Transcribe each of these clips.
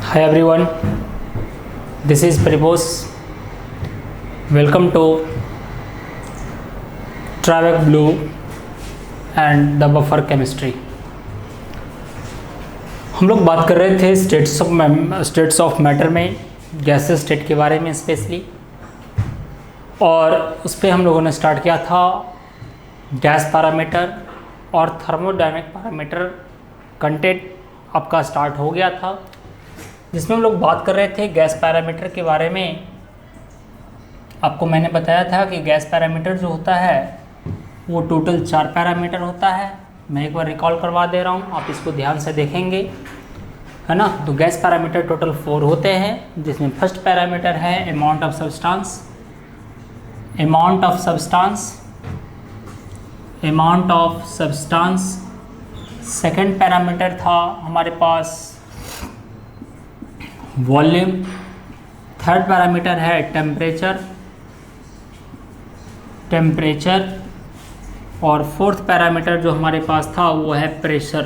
Hi everyone, this is Pribos. Welcome to Travac Blue and the Buffer Chemistry. हम लोग बात कर रहे थे स्टेट्स ऑफ मैटर में गैसेस स्टेट के बारे में स्पेशली, और उस पर हम लोगों ने स्टार्ट किया था गैस पैरामीटर और थर्मोडायनेमिक पैरामीटर कंटेंट आपका स्टार्ट हो गया था, जिसमें हम लोग बात कर रहे थे गैस पैरामीटर के बारे में। आपको मैंने बताया था कि गैस पैरामीटर जो होता है वो टोटल 4 पैरामीटर होता है। मैं एक बार रिकॉल करवा दे रहा हूँ, आप इसको ध्यान से देखेंगे, है ना। तो गैस पैरामीटर टोटल 4 होते हैं, जिसमें फर्स्ट पैरामीटर है amount of substance. Second parameter था हमारे पास वॉल्यूम। थर्ड पैरामीटर है टेम्परेचर और फोर्थ पैरामीटर जो हमारे पास था वो है प्रेशर।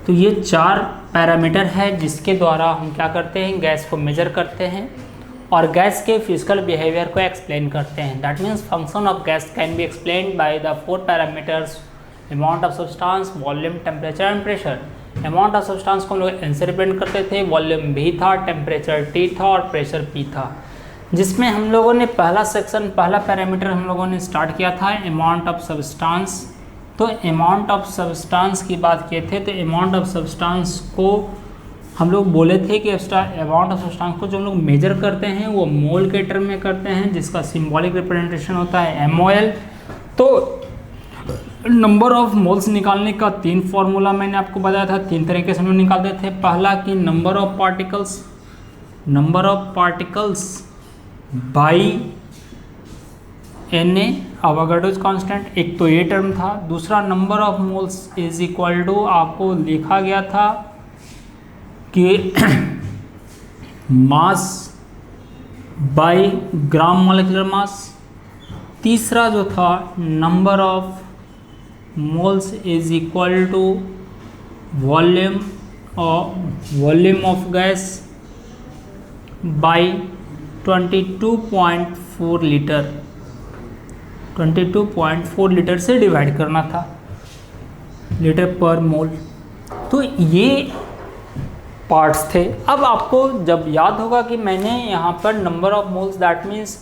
तो ये 4 पैरामीटर है जिसके द्वारा हम क्या करते हैं, गैस को मेजर करते हैं और गैस के फिजिकल बिहेवियर को एक्सप्लेन करते हैं। That means function of gas can be explained by the 4 parameters amount of substance, volume, temperature and pressure. Amount of substance को हम लोग एन से रिप्रेजेंट करते थे, वॉल्यूम V था, टेम्परेचर T था और प्रेशर P था। जिसमें हम लोगों ने पहला पैरामीटर हम लोगों ने स्टार्ट किया था अमाउंट ऑफ सब्सटेंस। तो अमाउंट ऑफ सब्सटेंस की बात किए थे, तो अमाउंट ऑफ सब्सटेंस को हम लोग बोले थे कि अमाउंट ऑफ सब्सटेंस को जो हम लोग मेजर करते हैं वो मोल के टर्म में करते हैं, जिसका सिंबॉलिक रिप्रेजेंटेशन होता है MOL। तो नंबर ऑफ मोल्स निकालने का 3 फॉर्मूला मैंने आपको बताया था, 3 तरीके से हम लोग निकालते थे। पहला कि number of particles by Na Avogadro's constant, एक तो ये टर्म था। दूसरा number of moles is equal to आपको लिखा गया था कि mass by gram molecular mass. तीसरा जो था number of moles is equal to volume of gas by 22.4 litre, 22.4 litre से डिवाइड करना था, लीटर पर मोल। तो ये पार्ट्स थे। अब आपको जब याद होगा कि मैंने यहाँ पर number of moles that means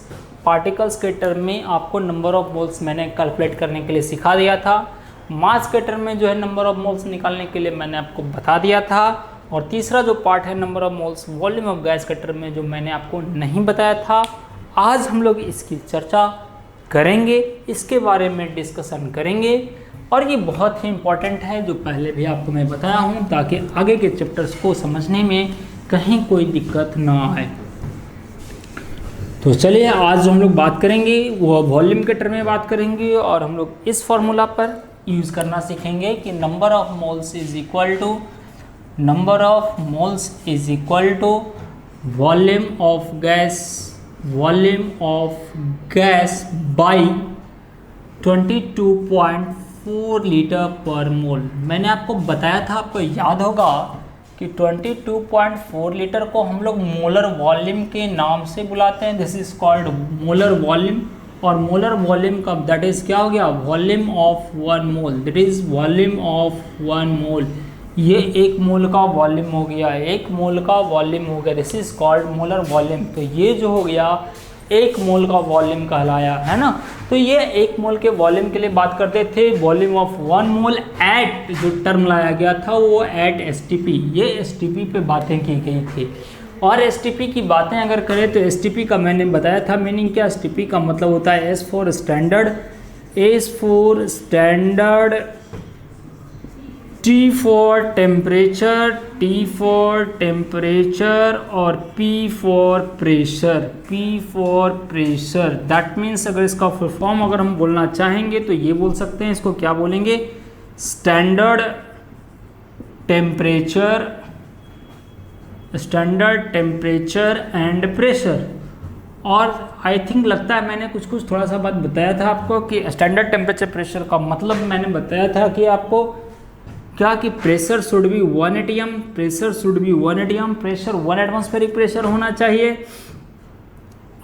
particles के टर्म में आपको नंबर ऑफ मोल्स मैंने कैलकुलेट करने के लिए सिखा दिया था। मास के टर्म में जो है नंबर ऑफ मोल्स निकालने के लिए मैंने आपको बता दिया था। और तीसरा जो पार्ट है number of moles volume of gas के टर्म में, जो मैंने आपको नहीं बताया था। आज हम लोग इसकी चर्चा करेंगे, इसके बारे में डिस्कशन करेंगे, और ये बहुत ही इम्पॉर्टेंट है, जो पहले भी आपको मैं बताया हूँ, ताकि आगे के चैप्टर्स को समझने में कहीं कोई दिक्कत ना आए। तो चलिए आज जो हम लोग बात करेंगे वो वॉल्यूम के टर्म में बात करेंगे, और हम लोग इस फॉर्मूला पर यूज़ करना सीखेंगे कि number of moles is equal to volume of gas by 22.4 litre per mole. मैंने आपको बताया था, आपको याद होगा कि 22.4 लीटर को हम लोग मोलर वॉल्यूम के नाम से बुलाते हैं। This is called molar volume. और मोलर वॉल्यूम का दैट इज क्या हो गया, volume of 1 mole, that is volume of 1 मोल। ये 1 मोल का वॉल्यूम हो गया, 1 मोल का वॉल्यूम हो गया, this is called molar volume. तो ये जो हो गया 1 मोल का वॉल्यूम कहलाया, है ना। तो ये 1 मोल के वॉल्यूम के लिए बात करते थे। वॉल्यूम ऑफ 1 मोल एट जो टर्म लाया गया था वो एट STP, ये STP पे बातें की गई थी। और STP की बातें अगर करें तो STP का मैंने बताया था मीनिंग क्या। STP का मतलब होता है S for standard, T for temperature और P for pressure. That means अगर इसका फुल फॉर्म अगर हम बोलना चाहेंगे तो ये बोल सकते हैं, इसको क्या बोलेंगे, स्टैंडर्ड टेम्परेचर एंड प्रेशर। और आई थिंक लगता है मैंने कुछ थोड़ा सा बात बताया था आपको कि स्टैंडर्ड टेम्परेचर प्रेशर का मतलब मैंने बताया था कि आपको क्या कि pressure should be 1 atm, pressure should be 1 atm, pressure 1 atmospheric pressure होना चाहिए,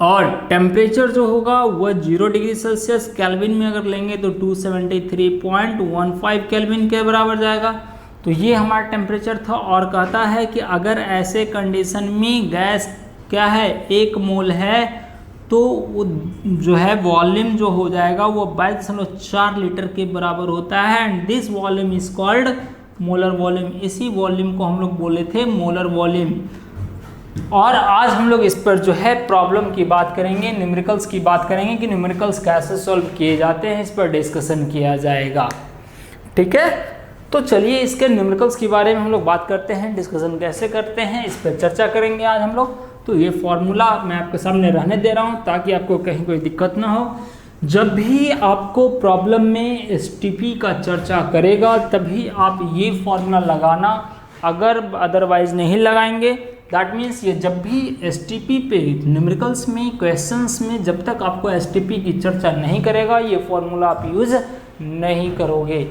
और टेम्परेचर जो होगा वह 0 डिग्री सेल्सियस, केल्विन में अगर लेंगे तो 273.15 केल्विन के बराबर जाएगा। तो ये हमारा टेम्परेचर था, और कहता है कि अगर ऐसे कंडीशन में गैस क्या है 1 मोल है तो वो जो है वॉल्यूम जो हो जाएगा वो 22.4 लीटर के बराबर होता है, and this volume is called molar volume. इसी वॉल्यूम को हम लोग बोले थे मोलर वॉल्यूम। और आज हम लोग इस पर जो है प्रॉब्लम की बात करेंगे, न्यूमेरिकल्स की बात करेंगे कि न्यूमेरिकल्स कैसे सॉल्व किए जाते हैं, इस पर डिस्कशन किया जाएगा। ठीक है, तो चलिए इसके न्यूमेरिकल्स के बारे में हम लोग बात करते हैं, डिस्कशन कैसे करते हैं इस पर चर्चा करेंगे आज हम लोग। तो ये फॉर्मूला मैं आपके सामने रहने दे रहा हूँ ताकि आपको कहीं कोई दिक्कत ना हो। जब भी आपको प्रॉब्लम में एसटीपी का चर्चा करेगा तभी आप ये फॉर्मूला लगाना, अगर अदरवाइज नहीं लगाएंगे दैट मीन्स ये जब भी एसटीपी पे न्यूमेरिकल्स में क्वेश्चंस में जब तक आपको एसटीपी की चर्चा नहीं करेगा ये फॉर्मूला आप यूज़ नहीं करोगे।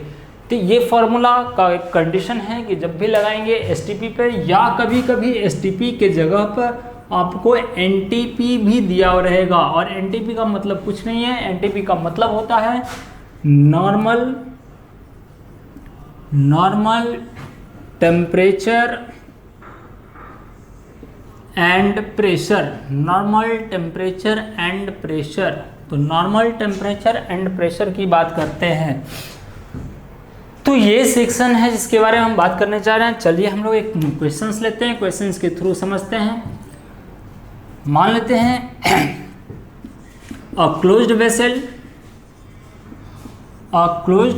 तो ये फार्मूला का एक कंडीशन है कि जब भी लगाएंगे एसटीपी पे, या कभी कभी एसटीपी के जगह पर आपको एनटीपी भी दिया रहेगा, और एनटीपी का मतलब कुछ नहीं है, एनटीपी का मतलब होता है normal temperature and pressure, normal temperature and pressure. तो नॉर्मल टेम्परेचर एंड प्रेशर की बात करते हैं। तो ये सेक्शन है जिसके बारे में हम बात करने जा रहे हैं। चलिए हम लोग एक क्वेश्चंस लेते हैं, क्वेश्चंस के थ्रू समझते हैं। मान लेते हैं a closed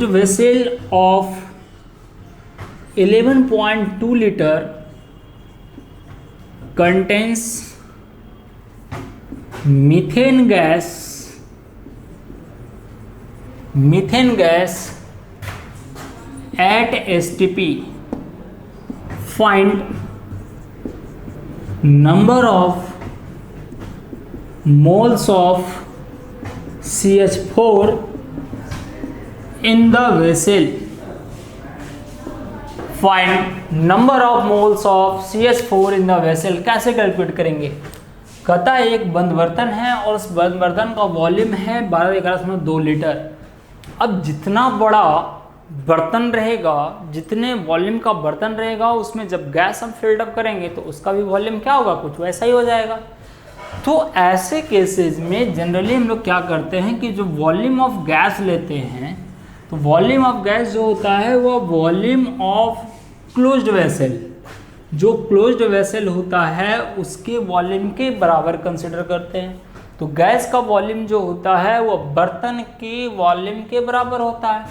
vessel of 11.2 litre contains methane gas at STP. Find number of moles of CH4 in the vessel. Find number of moles of CH4 in the vessel. कैसे calculate करेंगे? कहता है एक बंद बर्तन है और उस बंद बर्तन का वॉल्यूम है 12.11.2 लीटर। अब जितना बड़ा बर्तन रहेगा, जितने वॉल्यूम का बर्तन रहेगा, उसमें जब गैस हम फिल्ड अप करेंगे तो उसका भी वॉल्यूम क्या होगा, कुछ वैसा ही हो जाएगा। तो ऐसे केसेस में जनरली हम लोग क्या करते हैं कि जो वॉल्यूम ऑफ गैस लेते हैं, तो वॉल्यूम ऑफ गैस जो होता है वो वॉल्यूम ऑफ क्लोज्ड वेसल, जो क्लोज्ड वेसल होता है उसके वॉल्यूम के बराबर कंसिडर करते हैं। तो गैस का वॉल्यूम जो होता है वो बर्तन के वॉल्यूम के बराबर होता है।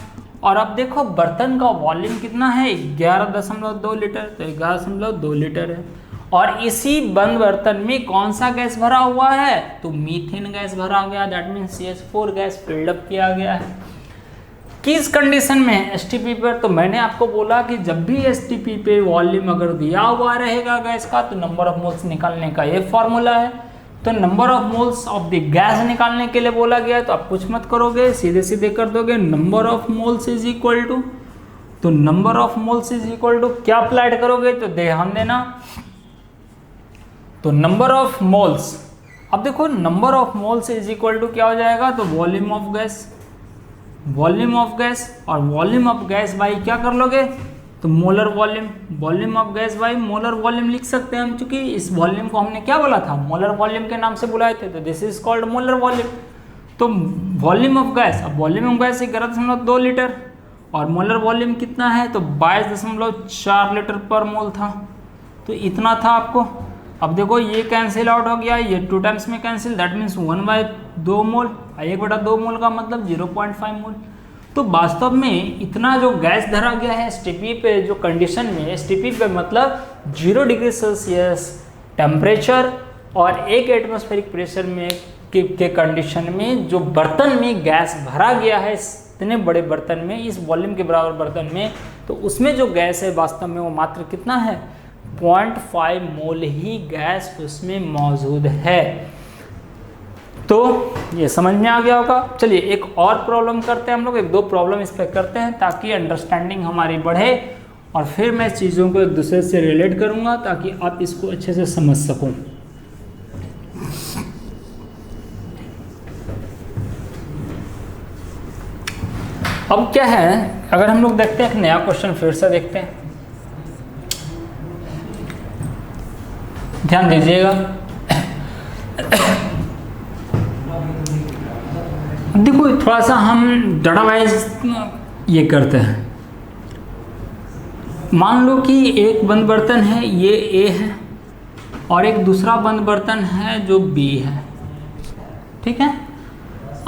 और अब देखो बर्तन का वॉल्यूम कितना है, 11.2 लीटर, तो 11.2 लीटर है। और इसी बंद बर्तन में कौन सा गैस भरा हुआ है, तो मीथेन गैस भरा गया, that means CH4 gas filled up किया गया है। किस कंडीशन में, एसटीपी पर? तो मैंने आपको बोला कि जब भी एसटीपी पे वॉल्यूम अगर दिया हुआ रहेगा गैस का तो नंबर ऑफ मोल्स निकालने का ये फॉर्मूला है। तो number of moles of the gas निकालने के लिए बोला गया है, तो आप कुछ मत करोगे, सीधे सीधे कर दोगे number of moles is equal to, तो number of moles is equal to क्या अप्लाइड करोगे, तो ध्यान देना, तो नंबर ऑफ मोल्स, अब देखो number of moles is equal to क्या हो जाएगा, तो volume of gas, volume of gas, और वॉल्यूम ऑफ गैस बाई क्या कर लोगे, तो molar volume, volume of gas by molar volume लिख सकते हैं हम, क्योंकि इस वॉल्यूम को हमने क्या बोला था, मोलर वॉल्यूम के नाम से बुलाए थे, तो this is called molar volume. तो वॉल्यूम ऑफ गैस, अब वॉल्यूम ऑफ गैस 11.2 लीटर और मोलर वॉल्यूम कितना है, तो 22.4 लीटर पर मोल था, तो इतना था आपको। अब देखो ये कैंसिल आउट हो गया, ये 2 टाइम्स में कैंसिल, दैट मीन्स 1/2 मोल, 1/2 मोल का मतलब 0.5 मोल। तो वास्तव में इतना जो गैस धरा गया है एसटीपी पे, जो कंडीशन में एसटीपी पे मतलब 0 डिग्री सेल्सियस टेम्परेचर और 1 एटमॉस्फेरिक प्रेशर में के कंडीशन में जो बर्तन में गैस भरा गया है, इतने बड़े बर्तन में, इस वॉल्यूम के बराबर बर्तन में, तो उसमें जो गैस है वास्तव में वो मात्र कितना है, 0.5 मोल ही गैस उसमें मौजूद है। तो ये समझ में आ गया होगा। चलिए एक और प्रॉब्लम करते हैं हम लोग, 1-2 प्रॉब्लम इस पर करते हैं ताकि अंडरस्टैंडिंग हमारी बढ़े और फिर मैं चीज़ों को एक दूसरे से रिलेट करूँगा ताकि आप इसको अच्छे से समझ सकों। अब क्या है, अगर हम लोग देखते हैं एक नया क्वेश्चन फिर से देखते हैं, ध्यान दीजिएगा। देखो थोड़ा सा हम डाटा वाइज ये करते हैं। मान लो कि एक बंद बर्तन है, ये ए है, और एक दूसरा बंद बर्तन है जो बी है, ठीक है।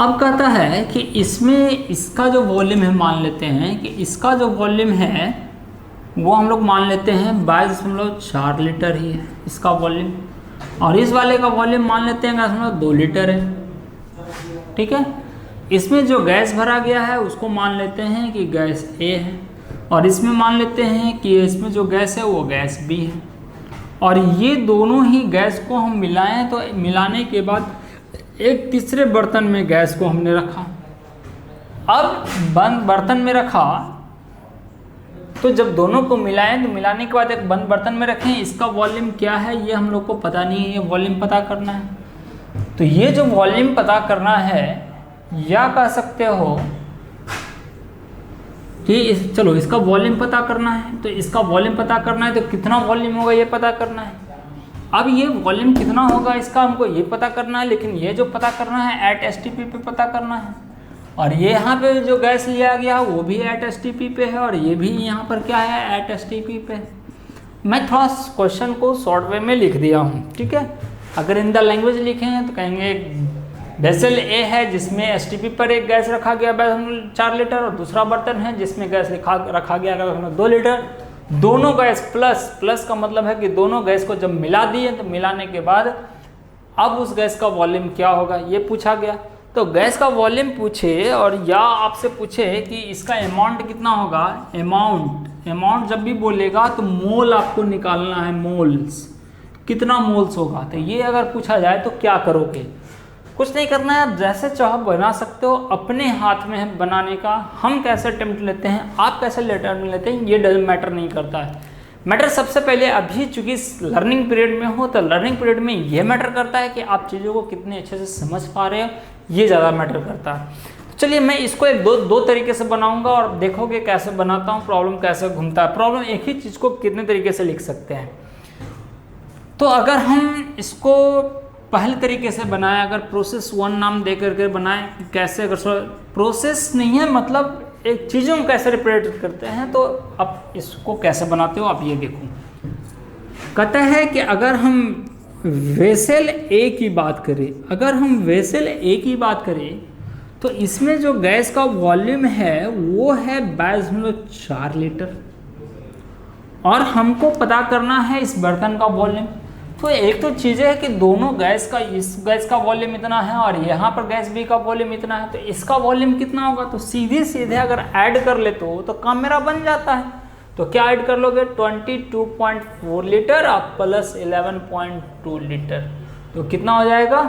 अब कहता है कि इसमें इसका जो वॉल्यूम है, मान लेते हैं कि इसका जो वॉल्यूम है वो हम लोग मान लेते हैं 22.4 लीटर ही है इसका वॉल्यूम, और इस वाले का वॉल्यूम मान लेते हैं 2 लीटर है, ठीक है। इसमें जो गैस भरा गया है उसको मान लेते हैं कि गैस ए है, और इसमें मान लेते हैं कि इसमें जो गैस है वो गैस बी है, और ये दोनों ही गैस को हम मिलाएं तो मिलाने के बाद एक तीसरे बर्तन में गैस को हमने रखा। अब बंद बर्तन में रखा तो जब दोनों को मिलाएं तो मिलाने के बाद एक बंद बर्तन में रखें, इसका वॉल्यूम क्या है ये हम लोग को पता नहीं है, ये वॉल्यूम पता करना है। तो ये जो वॉल्यूम पता करना है, या कह सकते हो कि चलो इसका वॉल्यूम पता करना है, तो इसका वॉल्यूम पता करना है तो कितना वॉल्यूम होगा ये पता करना है। अब ये वॉल्यूम कितना होगा इसका हमको ये पता करना है, लेकिन ये जो पता करना है एट एसटीपी पे पता करना है, और ये यहाँ पे जो गैस लिया गया वो भी एट एसटीपी पे है, और ये भी यहाँ पर क्या है एट एसटीपी पे। मैं थोड़ा क्वेश्चन को शॉर्ट वे में लिख दिया हूँ, ठीक है। अगर इन द लैंग्वेज लिखे हैं तो कहेंगे वेसल ए है जिसमें एसटीपी पर एक गैस रखा गया 4 लीटर, और दूसरा बर्तन है जिसमें गैस रखा गया 2 लीटर। दोनों गैस प्लस का मतलब है कि दोनों गैस को जब मिला दिए तो मिलाने के बाद अब उस गैस का वॉल्यूम क्या होगा ये पूछा गया। तो गैस का वॉल्यूम पूछे और या आपसे पूछे कि इसका अमाउंट कितना होगा, अमाउंट जब भी बोलेगा तो मोल आपको निकालना है, मोल्स कितना मोल्स होगा। तो ये अगर पूछा जाए तो क्या करोगे, कुछ नहीं करना है, जैसे चाहो बना सकते हो, अपने हाथ में है बनाने का। हम कैसे अटेम्प्ट लेते हैं, आप कैसे अटेम्प्ट लेते हैं, ये डजंट मैटर नहीं करता है। मैटर सबसे पहले अभी चूंकि लर्निंग पीरियड में हो तो लर्निंग पीरियड में ये मैटर करता है कि आप चीज़ों को कितने अच्छे से समझ पा रहे हो, ये ज़्यादा मैटर करता है। तो चलिए मैं इसको एक दो तरीके से बनाऊंगा और देखोगे कैसे बनाता हूँ, प्रॉब्लम कैसे घूमता है। प्रॉब्लम एक ही चीज़ को कितने तरीके से लिख सकते हैं। तो अगर हम इसको पहले तरीके से बनाएं, अगर प्रोसेस 1 नाम दे करके बनाएं, कैसे, अगर प्रोसेस नहीं है मतलब एक चीज़ों को कैसे रिप्रेजेंट करते हैं, तो आप इसको कैसे बनाते हो आप ये देखो। कहता है कि अगर हम वेसल ए की बात करें, तो इसमें जो गैस का वॉल्यूम है वो है 22.4 लीटर, और हमको पता करना है इस बर्तन का वॉल्यूम। तो एक तो चीज़ें है कि दोनों गैस का, इस गैस का वॉल्यूम इतना है और यहाँ पर गैस बी का वॉल्यूम इतना है, तो इसका वॉल्यूम कितना होगा। तो सीधे अगर ऐड कर लेते हो तो काम मेरा बन जाता है। तो क्या ऐड कर लोगे, 22.4 लीटर और प्लस 11.2 लीटर, तो कितना हो जाएगा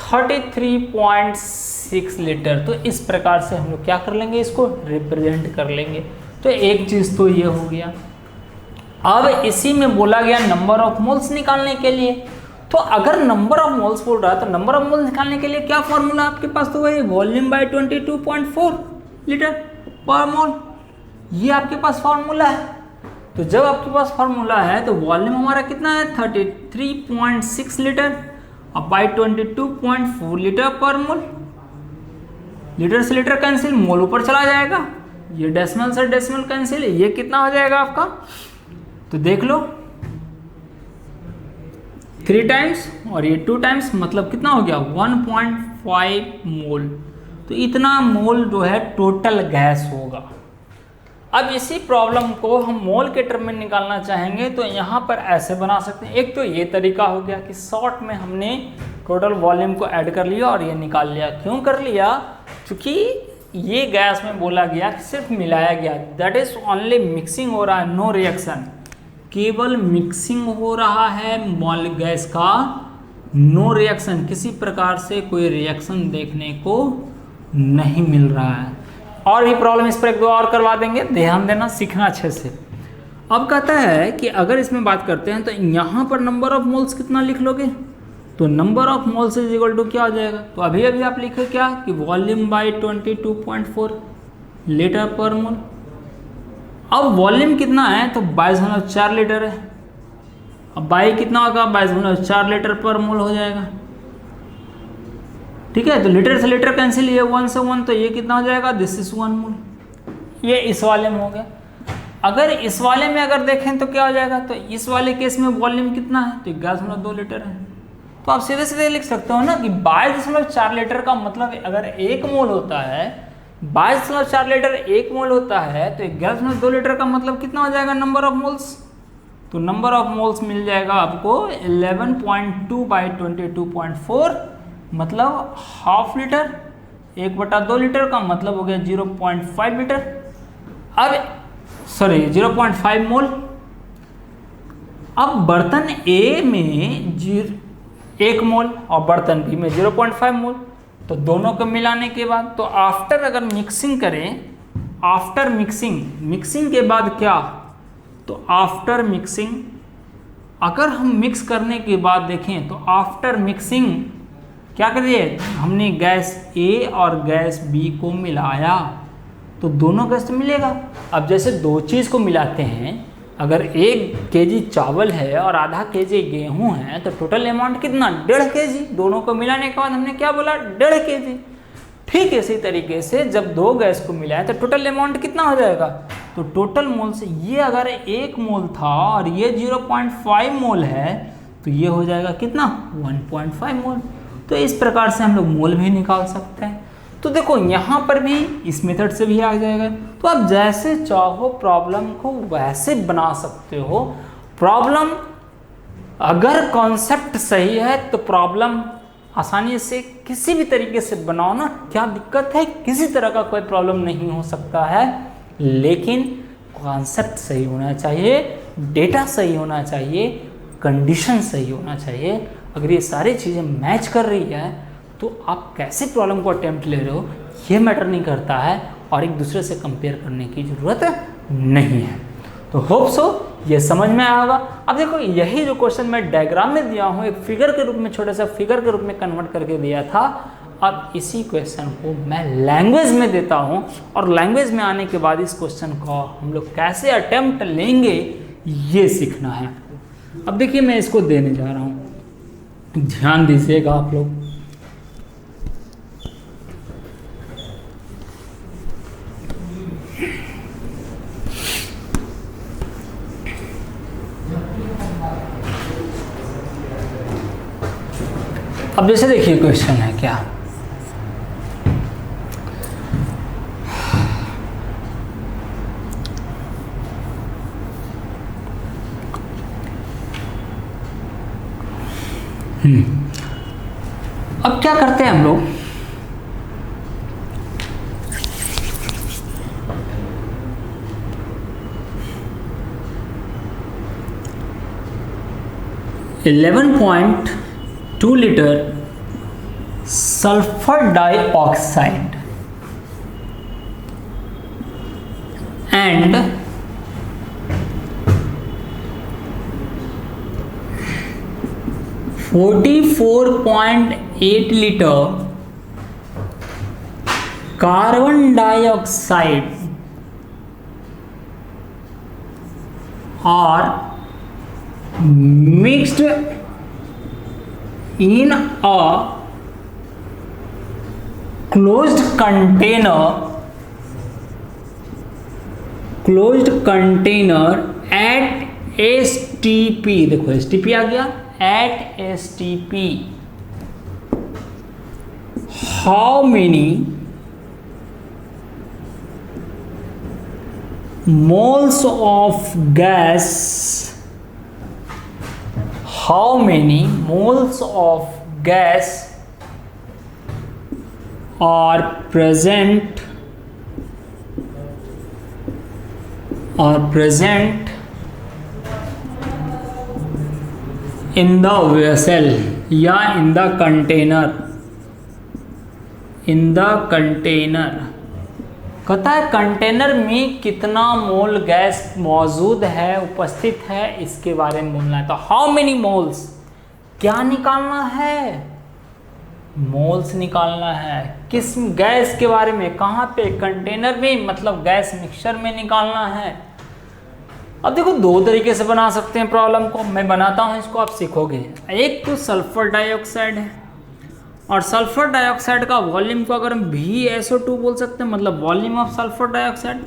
33.6 लीटर। तो इस प्रकार से हम लोग क्या कर लेंगे, इसको रिप्रेजेंट कर लेंगे। तो एक चीज़ तो ये हो गया। अब इसी में बोला गया नंबर ऑफ मोल्स निकालने के लिए। तो अगर नंबर ऑफ मोल्स बोल रहा है तो नंबर ऑफ मोल्स निकालने के लिए क्या फॉर्मूला आपके पास, तो वही वॉल्यूम बाय 22.4 लीटर पर मोल, ये आपके पास फॉर्मूला है। तो जब आपके पास फॉर्मूला है तो वॉल्यूम हमारा कितना है 33.6 लीटर अब बाय 22.4 लीटर पर मोल। लीटर से लीटर कैंसिल, मोल ऊपर चला जाएगा, ये डेसिमल से डेसिमल कैंसिल, ये कितना हो जाएगा आपका, तो देख लो 3 टाइम्स और ये 2 टाइम्स, मतलब कितना हो गया 1.5 मोल। तो इतना मोल जो है टोटल गैस होगा। अब इसी प्रॉब्लम को हम मोल के टर्म में निकालना चाहेंगे तो यहाँ पर ऐसे बना सकते हैं। एक तो ये तरीका हो गया कि शॉर्ट में हमने टोटल वॉल्यूम को ऐड कर लिया और ये निकाल लिया। क्यों कर लिया, क्योंकि ये गैस में बोला गया कि सिर्फ मिलाया गया, दैट इज ओनली मिक्सिंग हो रहा है, नो रिएक्शन, केवल मिक्सिंग हो रहा है मॉल गैस का, नो रिएक्शन, किसी प्रकार से कोई रिएक्शन देखने को नहीं मिल रहा है। और भी प्रॉब्लम इस पर एक दो और करवा देंगे, ध्यान देना, सीखना अच्छे से। अब कहता है कि अगर इसमें बात करते हैं तो यहाँ पर नंबर ऑफ मोल्स कितना लिख लोगे, तो number of moles is equal to क्या हो जाएगा, तो अभी अभी आप लिखे क्या कि वॉल्यूम बाई 22.4 लीटर पर मोल। अब वॉल्यूम कितना है, तो 22.4 लीटर है। अब बाई कितना होगा, 22.4 लीटर पर मोल हो जाएगा। ठीक है, तो लीटर से लीटर कैंसिल, ये 1 से 1, तो ये कितना हो जाएगा, दिस इज 1 मोल। ये इस वाले में हो गया। अगर इस वाले में अगर देखें तो क्या हो जाएगा, तो इस वाले केस में वॉल्यूम कितना है, तो 11.2 लीटर है। तो आप सीधे सीधे लिख सकते हो ना कि 22.4 लीटर का मतलब अगर 1 मोल होता है, 22.4 लीटर 1 मोल होता है, तो 11.2 लीटर का मतलब कितना हो जाएगा नंबर ऑफ मोल्स, तो नंबर ऑफ मोल्स मिल जाएगा आपको 11.2 बाई 22.4, मतलब हाफ लीटर। 1/2 लीटर का मतलब हो गया 0.5 लीटर। अब सॉरी 0.5 मोल। अब बर्तन ए में 1 मोल और बर्तन बी में 0.5 मोल, तो दोनों को मिलाने के बाद, तो आफ्टर अगर मिक्सिंग करें, आफ्टर मिक्सिंग के बाद क्या, तो आफ्टर मिक्सिंग अगर हम मिक्स करने के बाद देखें, तो आफ्टर मिक्सिंग क्या करिए, हमने गैस ए और गैस बी को मिलाया, तो दोनों गैस तो मिलेगा। अब जैसे दो चीज़ को मिलाते हैं, अगर 1 केजी चावल है और आधा केजी गेहूं है, तो टोटल अमाउंट कितना, 1.5 केजी। दोनों को मिलाने के बाद हमने क्या बोला, 1.5 केजी। ठीक इसी तरीके से जब दो गैस को मिलाएं तो टोटल अमाउंट कितना हो जाएगा, तो टोटल मोल से ये अगर 1 मोल था और ये 0.5 मोल है, तो ये हो जाएगा कितना, 1.5 मोल। तो इस प्रकार से हम लोग मोल भी निकाल सकते हैं। तो देखो यहाँ पर भी इस मेथड से भी आ जाएगा। तो आप जैसे चाहो प्रॉब्लम को वैसे बना सकते हो। प्रॉब्लम अगर कॉन्सेप्ट सही है तो प्रॉब्लम आसानी से किसी भी तरीके से बनाओ ना, क्या दिक्कत है, किसी तरह का कोई प्रॉब्लम नहीं हो सकता है, लेकिन कॉन्सेप्ट सही होना चाहिए, डेटा सही होना चाहिए, कंडीशन सही होना चाहिए। अगर ये सारी चीज़ें मैच कर रही है तो आप कैसे प्रॉब्लम को अटेम्प्ट ले रहे हो ये मैटर नहीं करता है, और एक दूसरे से कंपेयर करने की ज़रूरत नहीं है। तो होप सो ये समझ में आया होगा। अब देखो यही जो क्वेश्चन मैं डायग्राम में दिया हूँ, एक फिगर के रूप में, छोटे सा फिगर के रूप में कन्वर्ट करके दिया था। अब इसी क्वेश्चन को मैं लैंग्वेज में देता हूँ, और लैंग्वेज में आने के बाद इस क्वेश्चन को हम लोग कैसे अटेम्प्ट लेंगे ये सीखना है। अब देखिए मैं इसको देने जा रहा हूँ, ध्यान दीजिएगा आप लोग। अब जैसे देखिए क्वेश्चन है क्या, अब क्या करते हैं हम लोग, .2 litre sulphur dioxide and 44.8 litre carbon dioxide are mixed in a closed container at STP, देखो STP आ गया, at STP how many moles of gas, how many moles of gas are present in the vessel या in the container कहता है container में कितना मोल gas मौजूद है, उपस्थित है, इसके बारे में बोलना है। तो हाउ मेनी मोल्स, क्या निकालना है, मोल्स निकालना है। किस गैस के बारे में, कहाँ पे, कंटेनर में, मतलब गैस मिक्सचर में निकालना है। अब देखो दो तरीके से बना सकते हैं प्रॉब्लम को, मैं बनाता हूँ इसको, आप सीखोगे। एक तो सल्फर डाइऑक्साइड है, और सल्फर डाइऑक्साइड का वॉल्यूम को अगर हम VSO2 बोल सकते हैं, मतलब वॉल्यूम ऑफ सल्फर डाइऑक्साइड।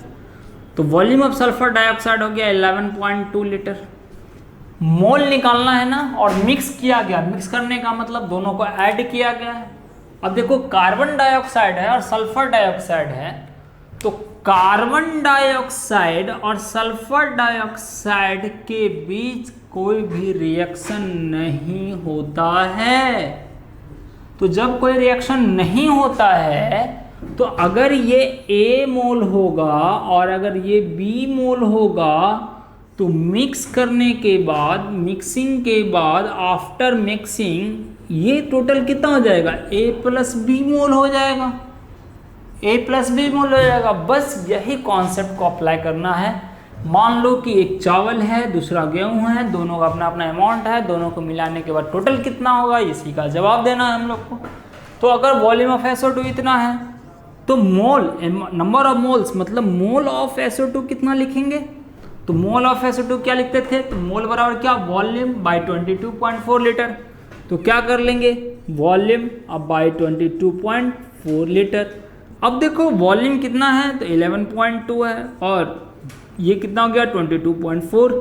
तो वॉल्यूम ऑफ सल्फर डाइऑक्साइड हो गया 11.2 लीटर। मोल निकालना है ना, और मिक्स किया गया, मिक्स करने का मतलब दोनों को ऐड किया गया है। अब देखो कार्बन डाइऑक्साइड है और सल्फर डाइऑक्साइड है, तो कार्बन डाइऑक्साइड और सल्फर डाइऑक्साइड के बीच कोई भी रिएक्शन नहीं होता है। तो जब कोई रिएक्शन नहीं होता है, तो अगर ये A मोल होगा और अगर ये B मोल होगा, तो मिक्स करने के बाद, मिक्सिंग के बाद, आफ्टर मिक्सिंग ये टोटल कितना हो जाएगा, A+B मोल हो जाएगा, A+B मोल हो जाएगा। बस यही कॉन्सेप्ट को अप्लाई करना है। मान लो कि एक चावल है, दूसरा गेहूं है, दोनों का अपना अपना अमाउंट है, दोनों को मिलाने के बाद टोटल कितना होगा, इसी का जवाब देना है हम लोग को। तो अगर वॉल्यूम ऑफ SO2 इतना है, तो मोल, नंबर ऑफ मोल्स, मतलब मोल ऑफ SO2 कितना लिखेंगे। तो मोल ऑफ SO2 क्या लिखते थे, तो मोल बराबर क्या, वॉल्यूम बाई 22.4 लीटर। तो क्या कर लेंगे, वॉल्यूम अब बाई 22.4 लीटर। अब देखो वॉल्यूम कितना है, तो 11.2 है, और ये कितना हो गया 22.4,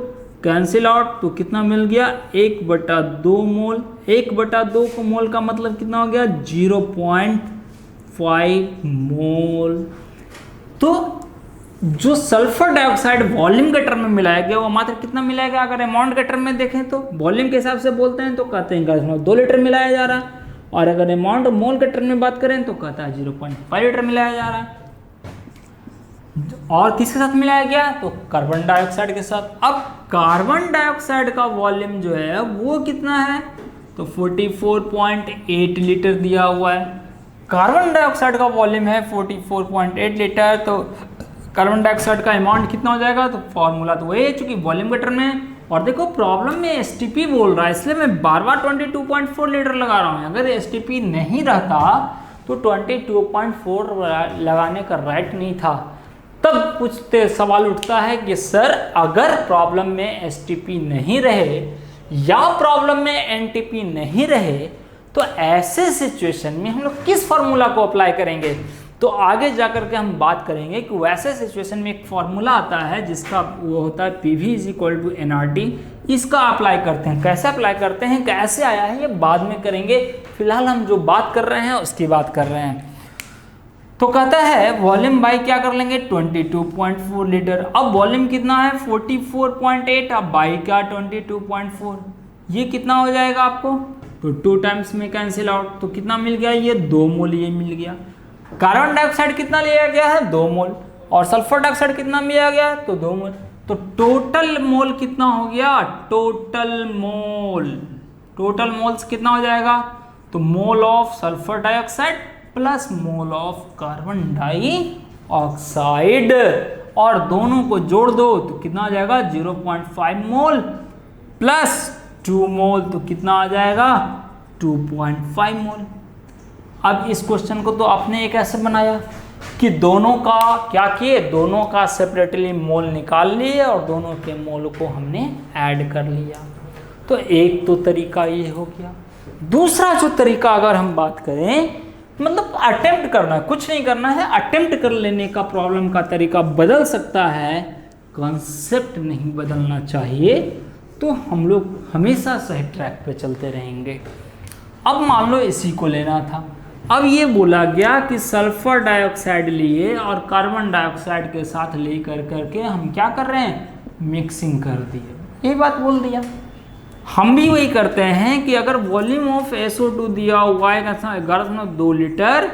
कैंसिल आउट, तो कितना मिल गया 1/2 मोल। 1/2 को मोल का मतलब कितना हो गया 0.5 मोल। तो जो सल्फर डाइऑक्साइड वॉल्यूम के टर्म में मिलाया गया वो मात्र कितना मिलाया गया, अगर अमाउंट के टर्म में देखें तो वॉल्यूम के हिसाब से बोलते हैं तो कहते हैं 2 लीटर मिलाया जा रहा है, और अगर अमाउंट मोल के टर्म में बात करें तो कहता है 0.5 लीटर मिलाया जा रहा है। और किसके साथ मिलाया गया, तो कार्बन डाइऑक्साइड के साथ। अब कार्बन डाइऑक्साइड का वॉल्यूम जो है वो कितना है, तो 44.8 लीटर दिया हुआ है। कार्बन डाइऑक्साइड का वॉल्यूम है 44.8 लीटर, तो कार्बन डाइऑक्साइड का अमाउंट कितना हो जाएगा, तो फॉर्मूला तो वही है चूंकि वॉल्यूम के टर्म में। और देखो प्रॉब्लम में STP बोल रहा है, इसलिए मैं बार बार 22.4 लीटर लगा रहा हूँ। अगर STP नहीं रहता तो 22.4 लगाने का राइट नहीं था। तब पूछते सवाल उठता है कि सर अगर प्रॉब्लम में STP नहीं रहे या प्रॉब्लम में NTP नहीं रहे, तो ऐसे सिचुएशन में हम लोग किस फॉर्मूला को अप्लाई करेंगे। तो आगे जाकर के हम बात करेंगे कि वैसे सिचुएशन में एक फॉर्मूला आता है जिसका वो होता है PV = nRT। इसका अप्लाई करते हैं, कैसे अप्लाई करते हैं, कैसे आया है, ये बाद में करेंगे। फिलहाल हम जो बात कर रहे हैं उसकी बात कर रहे हैं। तो कहता है वॉल्यूम बाई क्या कर लेंगे 22.4 लीटर। अब वॉल्यूम कितना है 44.8, अब बाई क्या 22.4, ये कितना हो जाएगा आपको, तो 2 टाइम्स में कैंसिल आउट, तो कितना मिल गया, ये 2 मोल ये मिल गया। कार्बन डाइऑक्साइड कितना लिया गया है 2 मोल, और सल्फर डाइऑक्साइड कितना लिया गया तो 2 मोल। तो टोटल मोल कितना हो गया, टोटल मोल्स कितना हो जाएगा, तो mole of sulphur dioxide plus mole of carbon dioxide, और दोनों को जोड़ दो तो कितना आ जाएगा 0.5 मोल प्लस 2 मोल, तो कितना आ जाएगा 2.5 मोल। अब इस क्वेश्चन को तो आपने एक ऐसे बनाया कि दोनों का क्या किए, दोनों का सेपरेटली मोल निकाल लिए और दोनों के मोल को हमने ऐड कर लिया। तो एक तो तरीका ये हो गया। दूसरा जो तरीका अगर हम बात करें, मतलब अटेम्प्ट करना है, कुछ नहीं करना है, अटेम्प्ट कर लेने का प्रॉब्लम का तरीका बदल सकता है, कॉन्सेप्ट नहीं बदलना चाहिए। तो हम लोग हमेशा सही ट्रैक पे चलते रहेंगे। अब मान लो इसी को लेना था। अब ये बोला गया कि सल्फर डाइऑक्साइड लिए और कार्बन डाइऑक्साइड के साथ ले करके हम क्या कर रहे हैं, मिक्सिंग कर दिए, ये बात बोल दिया। हम भी वही करते हैं कि अगर वॉल्यूम ऑफ SO2 दिया हुआ है 11.2 लीटर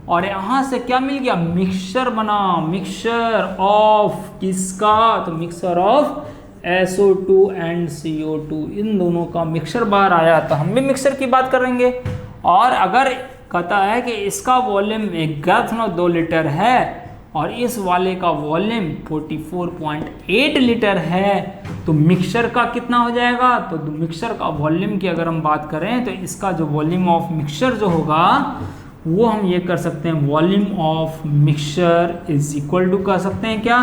और यहाँ से क्या मिल गया, मिक्सचर बना, मिक्सचर ऑफ किसका, तो mixture of SO2 and CO2, इन दोनों का मिक्सचर बाहर आया, तो हम भी मिक्सचर की बात करेंगे। और अगर कहता है कि इसका वॉल्यूम 11.2 लीटर है और इस वाले का वॉल्यूम 44.8 लीटर है। तो मिक्सचर का कितना हो जाएगा? तो मिक्सचर का वॉल्यूम की अगर हम बात करें तो इसका जो वॉल्यूम ऑफ मिक्सचर जो होगा वो हम ये कर सकते हैं, volume of mixture is equal to कर सकते हैं क्या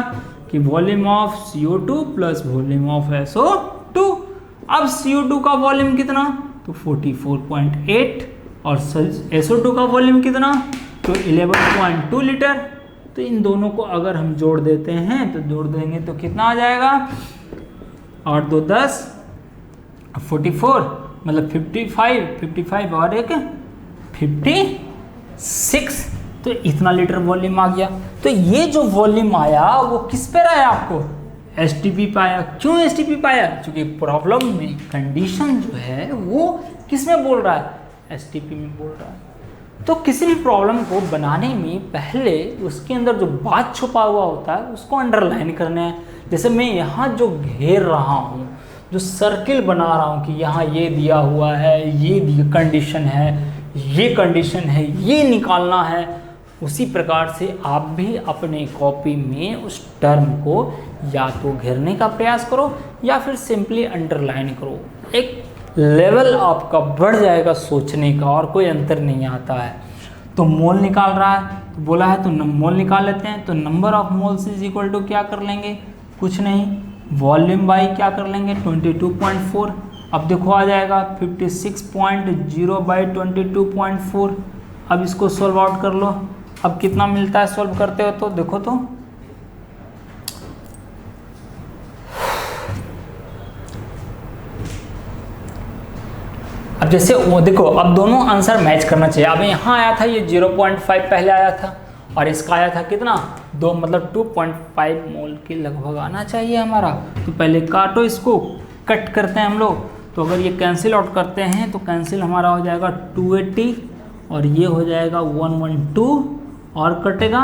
कि volume of CO2 plus volume of SO2। अब CO2 का वॉल्यूम कितना? तो 44.8 और SO2 का वॉल्यूम कितना? तो 11.2 लीटर। तो इन दोनों को अगर हम जोड़ देते हैं तो जोड़ देंगे तो कितना आ जाएगा? 8 2 10 44 मतलब 55 और एक 56। तो इतना लीटर वॉल्यूम आ गया। तो ये जो वॉल्यूम आया वो किस पर आया? आपको STP पाया। क्यों STP पाया? क्योंकि प्रॉब्लम में कंडीशन जो है वो किस में बोल रहा है? STP में बोल रहा है। तो किसी भी प्रॉब्लम को बनाने में पहले उसके अंदर जो बात छुपा हुआ होता है उसको अंडरलाइन करना है। जैसे मैं यहाँ जो घेर रहा हूँ, जो सर्किल बना रहा हूँ कि यहाँ ये दिया हुआ है, ये कंडीशन है, ये कंडीशन है, ये निकालना है, उसी प्रकार से आप भी अपने कॉपी में उस टर्म को या तो घेरने का प्रयास करो या फिर सिंपली अंडरलाइन करो। एक लेवल आपका बढ़ जाएगा सोचने का और कोई अंतर नहीं आता है। तो मोल निकाल रहा है तो बोला है तो मोल निकाल लेते हैं। तो number of moles is equal to क्या कर लेंगे? कुछ नहीं, वॉल्यूम बाई क्या कर लेंगे? 22.4। अब देखो आ जाएगा 56.0 बाई 22.4। अब इसको सोल्व आउट कर लो। अब कितना मिलता है सोल्व करते हो? तो देखो तो अब जैसे वो देखो, अब दोनों आंसर मैच करना चाहिए। अब यहाँ आया था ये 0.5 पहले आया था और इसका आया था कितना? 2 मतलब 2.5 मोल के लगभग आना चाहिए हमारा। तो पहले काटो, इसको कट करते हैं हम लोग। तो अगर ये कैंसिल आउट करते हैं तो कैंसिल हमारा हो जाएगा 280 और ये हो जाएगा 112 और कटेगा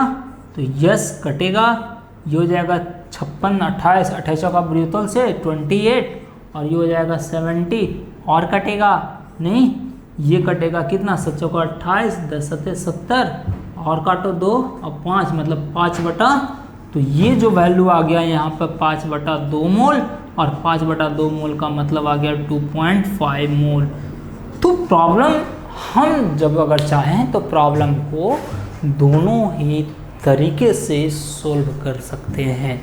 तो यस कटेगा। ये हो जाएगा 56 28 का ब्रियोतल से 28 और ये हो जाएगा 70 और कटेगा नहीं, ये कटेगा कितना? 7 का 28 10 7 70 और काटो 2 और 5 मतलब 5/। तो ये जो वैल्यू आ गया यहाँ पर 5/2 मोल और 5/2 मोल का मतलब आ गया 2.5 मोल। तो प्रॉब्लम हम जब अगर चाहें तो प्रॉब्लम को दोनों ही तरीके से सोल्व कर सकते हैं।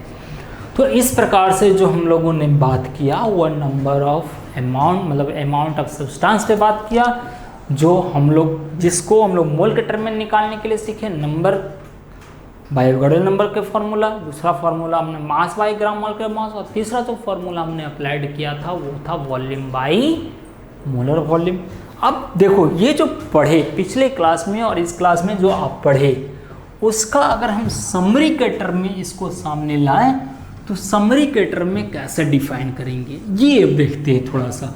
तो इस प्रकार से जो हम लोगों ने बात किया वह नंबर ऑफ अमाउंट मतलब अमाउंट ऑफ सब्सटेंस पे बात किया, जो हम लोग जिसको हम लोग मोल के टर्म में निकालने के लिए सीखे। नंबर बायोगोडल नंबर के फॉर्मूला, दूसरा फॉर्मूला हमने मास बाई ग्राम मोल के मास, और तीसरा जो फॉर्मूला हमने अप्लाइड किया था वो था वॉल्यूम बाई मोलर वॉल्यूम। अब देखो ये जो पढ़े पिछले क्लास में और इस क्लास में जो आप पढ़े उसका अगर हम समरी के टर्म में इसको सामने लाएं तो समरी के टर्म में कैसे डिफाइन करेंगे ये अब देखते हैं थोड़ा सा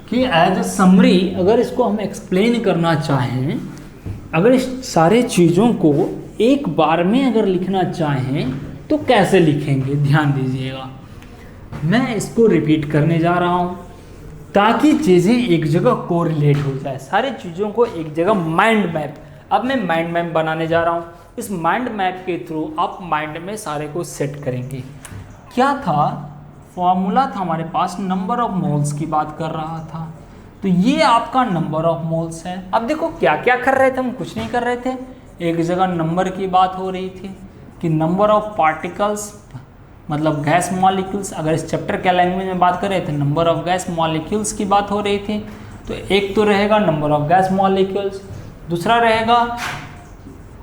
कि एज अ समरी अगर इसको हम एक्सप्लेन करना चाहें, अगर इस सारे चीज़ों को एक बार में अगर लिखना चाहें तो कैसे लिखेंगे। ध्यान दीजिएगा, मैं इसको रिपीट करने जा रहा हूँ ताकि चीज़ें एक जगह कोरिलेट हो जाए, सारी चीज़ों को एक जगह माइंड मैप। अब मैं माइंड मैप बनाने जा रहा हूँ। इस माइंड मैप के थ्रू आप माइंड में सारे को सेट करेंगे। क्या था फॉर्मूला था हमारे पास, नंबर ऑफ मोल्स की बात कर रहा था। तो ये आपका नंबर ऑफ मोल्स है। अब देखो क्या क्या कर रहे थे हम, कुछ नहीं कर रहे थे। एक जगह नंबर की बात हो रही थी कि नंबर ऑफ पार्टिकल्स मतलब गैस मॉलिक्यूल्स, अगर इस चैप्टर के लैंग्वेज में बात करें तो नंबर ऑफ गैस मॉलिक्यूल्स की बात हो रही थी। तो एक तो रहेगा नंबर ऑफ गैस मॉलिक्यूल्स, दूसरा रहेगा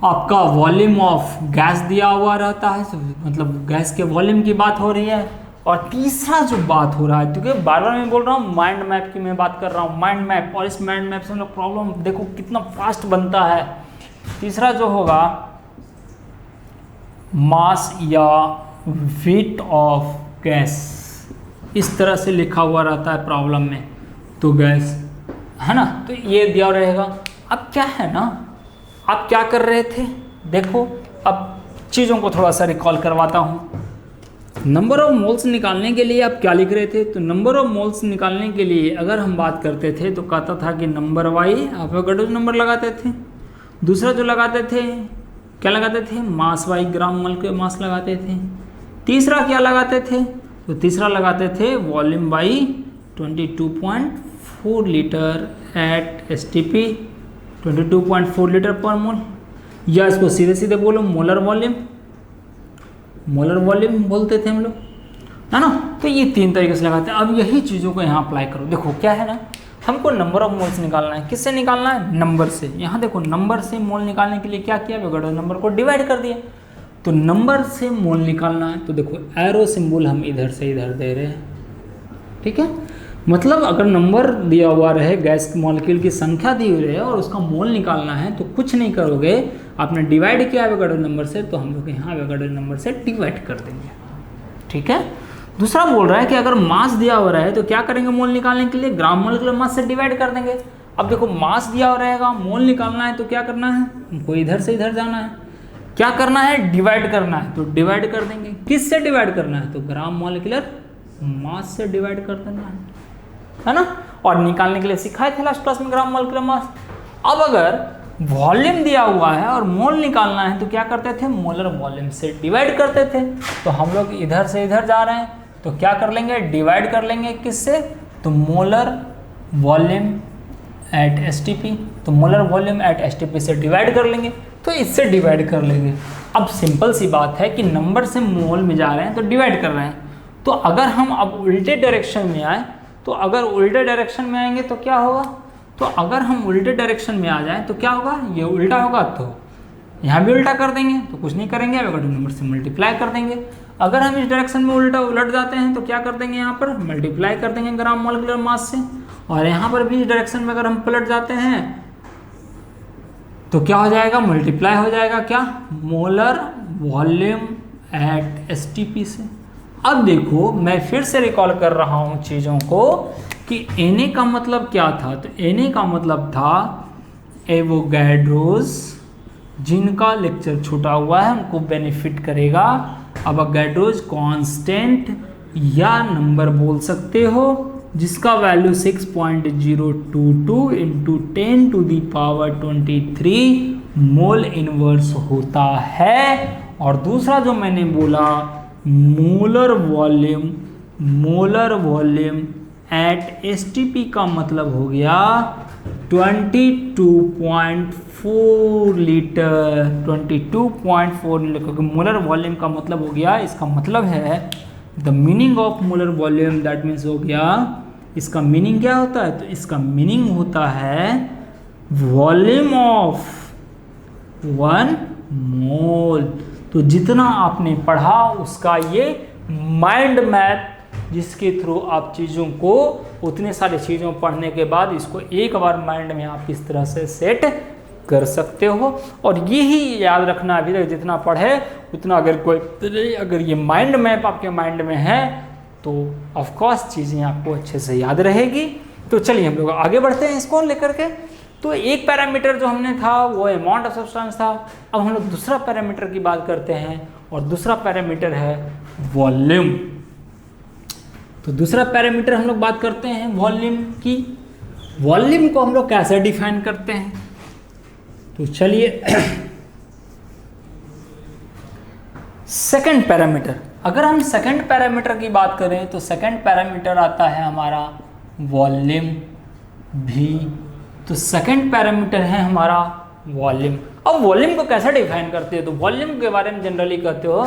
आपका वॉल्यूम ऑफ गैस दिया हुआ रहता है, मतलब गैस के वॉल्यूम की बात हो रही है। और तीसरा जो बात हो रहा है, क्योंकि बार बार मैं बोल रहा हूँ माइंड मैप की मैं बात कर रहा हूँ, माइंड मैप, और इस माइंड मैप से हम लोग प्रॉब्लम देखो कितना फास्ट बनता है। तीसरा जो होगा मास या वेट ऑफ गैस, इस तरह से लिखा हुआ रहता है प्रॉब्लम में, तो गैस है ना, तो ये दिया रहेगा। अब क्या है ना, आप क्या कर रहे थे देखो, अब चीज़ों को थोड़ा सा रिकॉल करवाता हूँ। नंबर ऑफ मोल्स निकालने के लिए आप क्या लिख रहे थे, तो नंबर ऑफ मोल्स निकालने के लिए अगर हम बात करते थे तो कहता था कि नंबर वाई आप एवोगाड्रो नंबर लगाते थे। दूसरा जो लगाते थे क्या लगाते थे, मास बाई ग्राम मोल के मास लगाते थे। तीसरा क्या लगाते थे, तो तीसरा लगाते थे volume by 22.4 litre at STP 22.4 litre per मोल, या इसको सीधे सीधे बोलो मोलर वॉल्यूम, मोलर वॉल्यूम बोलते थे हम लोग, है ना। तो ये 3 तरीके से लगाते हैं। अब यही चीज़ों को यहाँ अप्लाई करो। देखो क्या है ना, हमको नंबर ऑफ मोल्स निकालना है। किससे निकालना है, नंबर से। यहाँ देखो नंबर से मोल निकालने के लिए क्या किया, बिगड़े नंबर को डिवाइड कर दिया। तो नंबर से मोल निकालना है तो देखो एरो सिंबल हम इधर से इधर दे रहे हैं, ठीक है। मतलब अगर नंबर दिया हुआ रहे, गैस मॉलिक्यूल की संख्या दी हुई रहे और उसका मोल निकालना है तो कुछ नहीं करोगे, आपने डिवाइड किया एवोगाड्रो नंबर से, तो हम लोग यहाँ एवोगाड्रो नंबर से डिवाइड कर देंगे, ठीक है। दूसरा बोल रहा है कि अगर मास दिया हुआ रहा है तो क्या करेंगे, मोल निकालने के लिए ग्राम मोलिकुलर मास से डिवाइड कर देंगे। अब देखो मास दिया हुआ रहेगा, मोल निकालना है तो क्या करना है, हमको इधर से इधर जाना है, क्या करना है, डिवाइड करना है, तो डिवाइड कर देंगे। किस से डिवाइड करना है, तो ग्राम मोलिकुलर मास से डिवाइड कर देना है ना। और निकालने के लिए सिखाए थे लास्ट क्लास में ग्राम मोलिकुलर मास। अब अगर वॉल्यूम दिया हुआ है और मोल निकालना है तो क्या करते थे, मोलर वॉल्यूम से डिवाइड करते थे। तो हम लोग इधर से इधर जा रहे हैं तो क्या कर लेंगे, डिवाइड कर लेंगे किससे, तो मोलर वॉल्यूम एट STP, तो मोलर वॉल्यूम एट STP से डिवाइड कर लेंगे, तो इससे डिवाइड कर लेंगे। अब सिंपल सी बात है कि नंबर से मोल में जा रहे हैं तो डिवाइड कर रहे हैं। तो अगर हम अब उल्टे डायरेक्शन में आए, तो अगर उल्टे डायरेक्शन में आएंगे तो क्या होगा, तो अगर हम उल्टे डायरेक्शन में आ जाएं तो क्या होगा, ये उल्टा होगा, तो यहाँ भी उल्टा कर देंगे, तो कुछ नहीं करेंगे, एवोगाड्रो नंबर से मल्टीप्लाई कर देंगे। अगर हम इस डायरेक्शन में उलट जाते हैं तो क्या कर देंगे, यहाँ पर मल्टीप्लाई कर देंगे ग्राम मोलिकुलर मास से। और यहाँ पर भी इस डायरेक्शन में अगर हम पलट जाते हैं तो क्या हो जाएगा, मल्टीप्लाई हो जाएगा क्या, मोलर वॉल्यूम एट STP से। अब देखो मैं फिर से रिकॉल कर रहा हूँ चीज़ों को कि Na का मतलब क्या था, तो Na का मतलब था एवोगाड्रोस, जिनका लेक्चर छूटा हुआ है उनको बेनिफिट करेगा। एवोगाड्रोस कांस्टेंट या नंबर बोल सकते हो जिसका वैल्यू 6.022 इंटू 10⁻23 मोल इनवर्स होता है। और दूसरा जो मैंने बोला मोलर वॉल्यूम एट STP का मतलब हो गया 22.4 लीटर, 22.4 लीटर, क्योंकि मोलर वॉल्यूम का मतलब हो गया, इसका मतलब है the meaning of molar volume, that means हो गया, इसका मीनिंग क्या होता है, तो इसका मीनिंग होता है वॉल्यूम ऑफ 1 मोल। तो जितना आपने पढ़ा उसका ये माइंड मैथ, जिसके थ्रू आप चीज़ों को, उतने सारी चीज़ों पढ़ने के बाद इसको एक बार माइंड में आप इस तरह से सेट कर सकते हो। और यही याद रखना, अभी तक जितना पढ़े उतना, अगर ये माइंड मैप आपके माइंड में है तो ऑफ कोर्स चीज़ें आपको अच्छे से याद रहेगी। तो चलिए हम लोग आगे बढ़ते हैं इसको लेकर के। तो एक पैरामीटर जो हमने था वो अमाउंट ऑफ सब्सटेंस था। अब हम लोग दूसरा पैरामीटर की बात करते हैं और दूसरा पैरामीटर है वॉल्यूम। तो दूसरा पैरामीटर हम लोग बात करते हैं वॉल्यूम की। वॉल्यूम को हम लोग कैसे डिफाइन करते हैं, तो चलिए सेकंड पैरामीटर, अगर हम सेकंड पैरामीटर की बात करें तो सेकंड पैरामीटर आता है हमारा वॉल्यूम भी। तो सेकंड पैरामीटर है हमारा वॉल्यूम। अब वॉल्यूम को कैसे डिफाइन करते हो, तो वॉल्यूम के बारे में जनरली कहते हो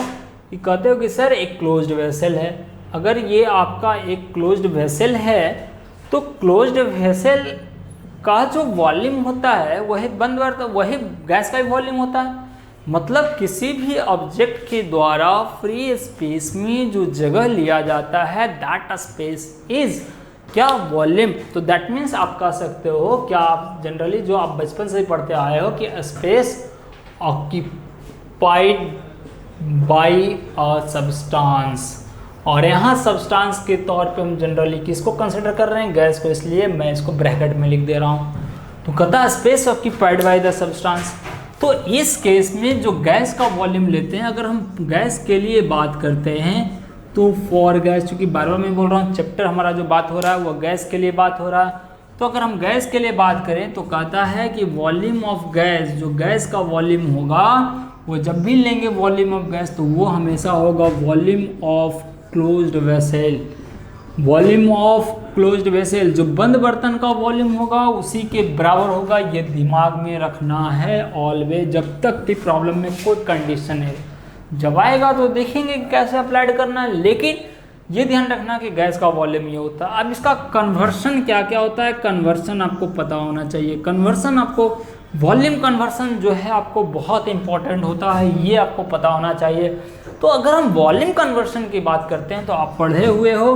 कि सर एक क्लोज्ड वेसल है। अगर ये आपका एक क्लोज्ड वेसल है तो क्लोज्ड वेसल का जो वॉल्यूम होता है वही बंद वही गैस का भी वॉल्यूम होता है। मतलब किसी भी ऑब्जेक्ट के द्वारा फ्री स्पेस में जो जगह लिया जाता है दैट स्पेस इज क्या, वॉल्यूम। तो दैट मीन्स आप कह सकते हो, क्या आप जनरली जो आप बचपन से ही पढ़ते आए हो कि space occupied by a substance, और यहाँ सब्सटेंस के तौर पे हम जनरली किसको कंसिडर कर रहे हैं, गैस को, इसलिए मैं इसको ब्रैकेट में लिख दे रहा हूँ। तो कहता है space occupied by the substance. तो इस केस में जो गैस का वॉल्यूम लेते हैं, अगर हम गैस के लिए बात करते हैं तो फॉर गैस, चूँकि बार बार मैं बोल रहा हूँ चैप्टर हमारा जो बात हो रहा है वो गैस के लिए बात हो रहा है। तो अगर हम गैस के लिए बात करें तो कहता है कि वॉल्यूम ऑफ गैस, जो गैस का वॉल्यूम होगा वो जब भी लेंगे वॉल्यूम ऑफ गैस तो वो हमेशा होगा volume of closed vessel. Volume of closed vessel जो बंद बर्तन का वॉल्यूम होगा उसी के बराबर होगा। ये दिमाग में रखना है ऑलवेज, जब तक कि प्रॉब्लम में कोई कंडीशन है। जब आएगा तो देखेंगे कैसे अप्लाइड करना है, लेकिन ये ध्यान रखना कि गैस का वॉल्यूम ये होता है। अब इसका कन्वर्शन क्या क्या होता है, कन्वर्शन आपको पता होना चाहिए। कन्वर्शन आपको वॉल्यूम कन्वर्शन जो है आपको बहुत इंपॉर्टेंट होता है, ये आपको पता होना चाहिए। तो अगर हम वॉल्यूम कन्वर्शन की बात करते हैं तो आप पढ़े हुए हो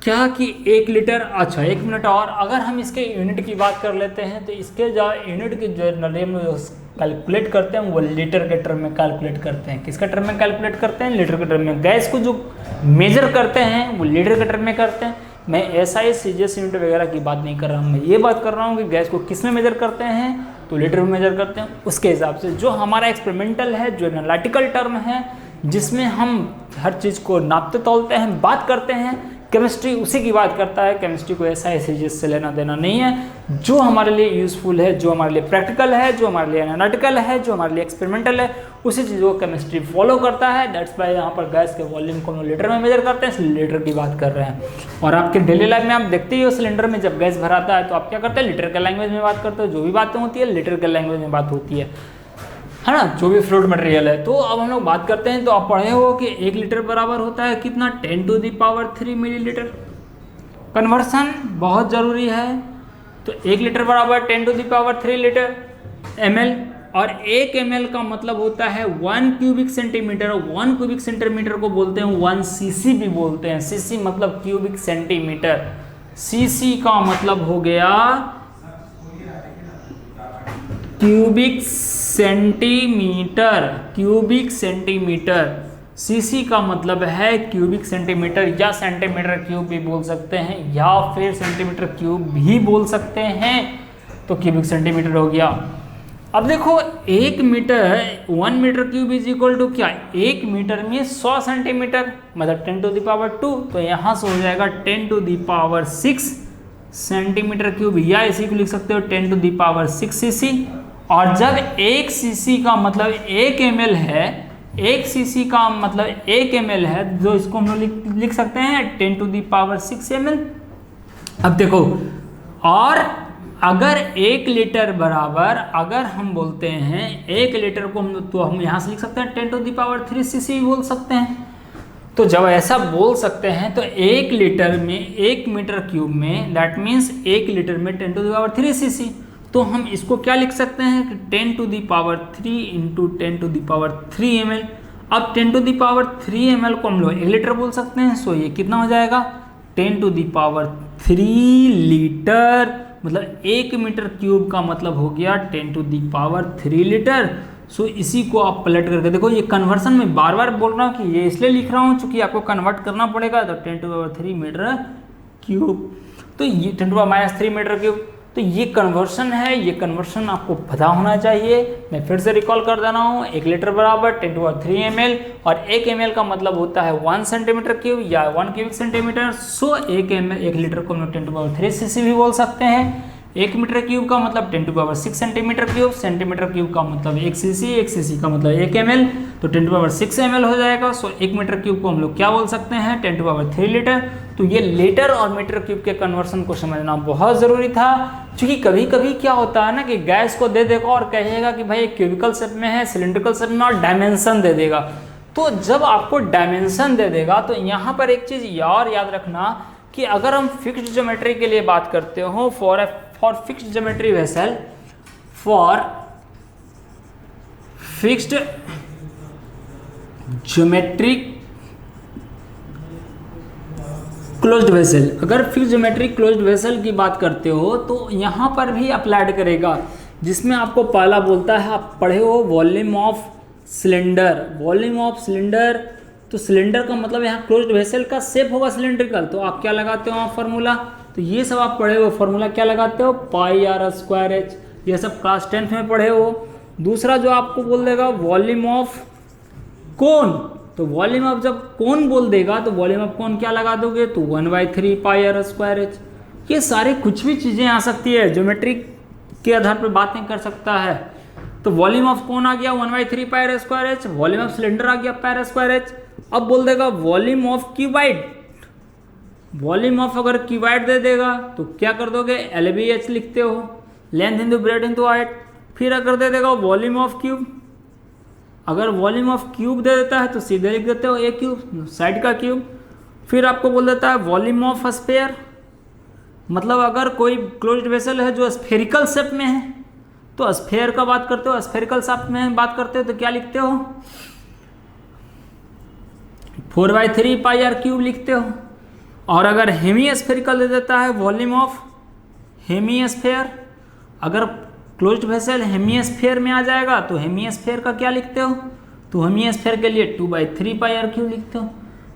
क्या कि 1 लीटर, अच्छा 1 मिनट, और अगर हम इसके यूनिट की बात कर लेते हैं तो इसके जो यूनिट की जो कैलकुलेट करते हैं वो लीटर के टर्म में कैलकुलेट करते हैं। किसके टर्म में कैलकुलेट करते हैं, लीटर के टर्म में। गैस को जो मेजर करते हैं वो लीटर के टर्म में करते हैं। मैं SI सीजीएस यूनिट वगैरह की बात नहीं कर रहा हूँ, मैं ये बात कर रहा हूँ कि गैस को किस में मेजर करते हैं, तो लीटर में मेजर करते हैं। उसके हिसाब से जो हमारा एक्सपेरिमेंटल है, जो एनालिटिकल टर्म है, जिसमें हम हर चीज़ को नापते तोलते हैं, बात करते हैं, केमिस्ट्री उसी की बात करता है। केमिस्ट्री को ऐसा सीजीएस से लेना देना नहीं है। जो हमारे लिए यूज़फुल है, जो हमारे लिए प्रैक्टिकल है, जो हमारे लिए एनालिटिकल है, जो हमारे लिए एक्सपेरिमेंटल है, उसी चीज़ को केमिस्ट्री फॉलो करता है। दैट्स वाई यहाँ पर गैस के वॉल्यूम को हम लीटर में मेजर करते हैं, इसलिए लीटर की बात कर रहे हैं। और आपके डेली लाइफ में आप देखते ही हो, सिलेंडर में जब गैस भराता है तो आप क्या करते हैं, लीटर के लैंग्वेज में बात करते हो। जो भी बातें होती है लीटर के लैंग्वेज में बात होती है ना, जो भी फ्लूइड मटेरियल है। तो अब हम लोग बात करते हैं, तो आप पढ़े हो कि 1 लीटर बराबर होता है कितना, 10⁻³ मिलीलीटर। कन्वर्सन बहुत ज़रूरी है, तो 1 लीटर बराबर 10⁻³ लीटर ml, और 1 ml का मतलब होता है 1 क्यूबिक सेंटीमीटर। 1 क्यूबिक सेंटीमीटर को बोलते हैं 1 cc भी बोलते हैं। cc मतलब क्यूबिक सेंटीमीटर, cc का मतलब हो गया cubic centimetre. Cubic centimetre, CC का मतलब है क्यूबिक सेंटीमीटर, या सेंटीमीटर क्यूब भी बोल सकते हैं, या फिर सेंटीमीटर क्यूब भी बोल सकते हैं। तो क्यूबिक सेंटीमीटर हो गया। अब देखो 1 metre cube is equal to क्या, 1 मीटर में 100 सेंटीमीटर, मतलब 10⁻²। तो यहाँ से हो जाएगा 10⁻6 सेंटीमीटर क्यूब, या इसी को लिख सकते हो 10⁻6 सीसी। और जब 1 सीसी का मतलब 1 ml है, 1 सीसी का मतलब 1 ml है, जो इसको हम लोग लिख सकते हैं 10⁻6 ml। अब देखो, और अगर 1 लीटर बराबर, अगर हम बोलते हैं 1 लीटर को हम यहाँ से लिख सकते हैं 10⁻³ सीसी भी बोल सकते हैं। तो जब ऐसा बोल सकते हैं तो 1 लीटर में 1 मीटर क्यूब में, दैट मीन्स 1 लीटर में 10⁻³ सीसी। तो हम इसको क्या लिख सकते हैं कि 10⁻³ इंटू 10⁻³ ml। अब 10⁻³ ml को हम लोग 1 लीटर बोल सकते हैं। सो ये कितना हो जाएगा, 10⁻³ लीटर, मतलब 1 मीटर क्यूब का मतलब हो गया 10⁻³ लीटर। सो इसी को आप पलट करके देखो, ये कन्वर्सन में बार बार बोल रहा हूँ कि ये इसलिए लिख रहा हूँ चूँकि आपको कन्वर्ट करना पड़ेगा। तो 10⁻³ मीटर क्यूब, तो ये 10⁻³ मीटर क्यूब। तो ये कन्वर्शन है, ये कन्वर्शन आपको पता होना चाहिए। मैं फिर से रिकॉल कर दे रहा हूँ, 1 लीटर बराबर 10⁻³ ml, और 1 ml का मतलब होता है 1 सेंटीमीटर क्यूब या 1 क्यूबिक सेंटीमीटर। सो 1 लीटर को हम 10⁻³ सीसी भी बोल सकते हैं। 1 मीटर क्यूब का मतलब 10⁻6 सेंटीमीटर क्यूब, सेंटीमीटर क्यूब का मतलब 1 सीसी, 1 सीसी का मतलब 1 ml, तो 10⁻6 ml हो जाएगा। सो 1 मीटर क्यूब को हम लोग क्या बोल सकते हैं, 10⁻³ लीटर। तो ये लीटर और मीटर क्यूब के कन्वर्सन को समझना बहुत ज़रूरी था, क्योंकि कभी कभी क्या होता है ना कि गैस को दे देगा और कहेगा कि भाई क्यूबिकल शेप में है, सिलिंड्रिकल शेप में, और डायमेंशन दे देगा। तो जब आपको डायमेंशन दे देगा तो यहाँ पर एक चीज़ और याद रखना कि अगर हम फिक्स्ड ज्योमेट्री के लिए बात करते हो, for fixed geometry vessel, for fixed geometric closed vessel, अगर फिक्स्ड ज्योमेट्रिक क्लोज्ड वेसल की बात करते हो तो यहाँ पर भी अप्लाइड करेगा, जिसमें आपको पहला बोलता है, आप पढ़े हो volume of cylinder. Volume of cylinder, तो सिलेंडर का मतलब यहाँ क्लोज्ड वेसल का शेप होगा सिलेंड्रिकल, तो आप क्या लगाते हो फार्मूला, तो ये सब आप पढ़े हो, फार्मूला क्या लगाते हो, πr²h, ये सब क्लास 10th में पढ़े हो। दूसरा जो आपको बोल देगा वॉल्यूम ऑफ कोन, तो वॉल्यूम ऑफ जब कोन बोल देगा तो वॉल्यूम ऑफ कोन क्या लगा दोगे, तो 1/3 πr²h। ये सारे कुछ भी चीज़ें आ सकती है, ज्योमेट्री के आधार पर बातें कर सकता है। तो वॉल्यूम ऑफ कौन आ गया 1/3 pi square H, volume of cylinder आ गया पाई स्क्वायर एच। अब बोल देगा volume of cuboid, volume of अगर क्यूबाइड दे देगा तो क्या कर दोगे LBH लिखते हो, length into breadth into height. फिर अगर दे देगा वॉल्यूम ऑफ क्यूब, अगर वॉल्यूम ऑफ क्यूब दे देता है तो सीधे लिख देते हो ए क्यूब, साइड का क्यूब। फिर आपको बोल देता है वॉल्यूम ऑफ स्फीयर, मतलब अगर कोई क्लोज्ड वेसल है जो स्फेरिकल शेप में है तो स्फीयर का बात करते हो, स्फेरिकल शेप में बात करते हो तो क्या लिखते हो 4/3 पाई आर क्यूब लिखते हो। और अगर हेमी स्फेरिकल दे देता है वॉल्यूम ऑफ हेमी स्फीयर, अगर क्लोज्ड वेसल हेमी स्फीयर में आ जाएगा तो हेमी स्फीयर का क्या लिखते हो, तो हेमी स्फीयर के लिए 2/3 पाई आर क्यूब लिखते हो।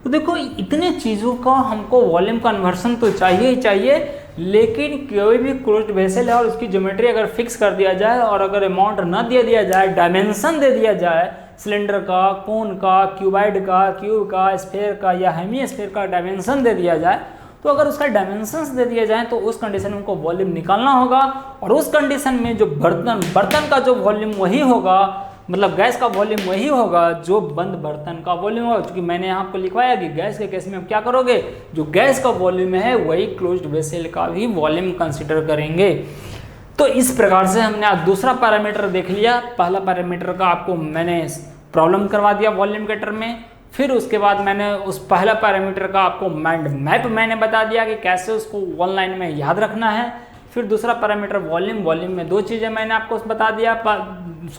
तो देखो इतने चीज़ों का हमको वॉल्यूम कन्वर्सन तो चाहिए ही चाहिए, लेकिन कोई भी क्लोज्ड वेसल है और उसकी ज्योमेट्री अगर फिक्स कर दिया जाए और अगर अमाउंट न दे दिया जाए, डायमेंशन दे दिया जाए सिलेंडर का, कोन का, क्यूबाइड का, क्यूब का, स्फीयर का या हेमी स्फीयर का डायमेंशन दे दिया जाए, तो अगर उसका डायमेंशंस दे दिया जाए तो उस कंडीशन में उनको वॉल्यूम निकालना होगा। और उस कंडीशन में जो बर्तन का जो वॉल्यूम वही होगा, मतलब गैस का वॉल्यूम वही होगा जो बंद बर्तन का वॉल्यूम होगा। क्योंकि मैंने यहाँ पर लिखवाया कि गैस के केस में हम क्या करोगे, जो गैस का वॉल्यूम है वही क्लोज्ड वेसल का भी वॉल्यूम कंसिडर करेंगे। तो इस प्रकार से हमने आज दूसरा पैरामीटर देख लिया। पहला पैरामीटर का आपको मैंने प्रॉब्लम करवा दिया वॉल्यूम के टर्म में, फिर उसके बाद मैंने उस पहला पैरामीटर का आपको माइंड मैप मैंने बता दिया कि कैसे उसको वन लाइन में याद रखना है। फिर दूसरा पैरामीटर वॉल्यूम में दो चीज़ें मैंने आपको बता दिया,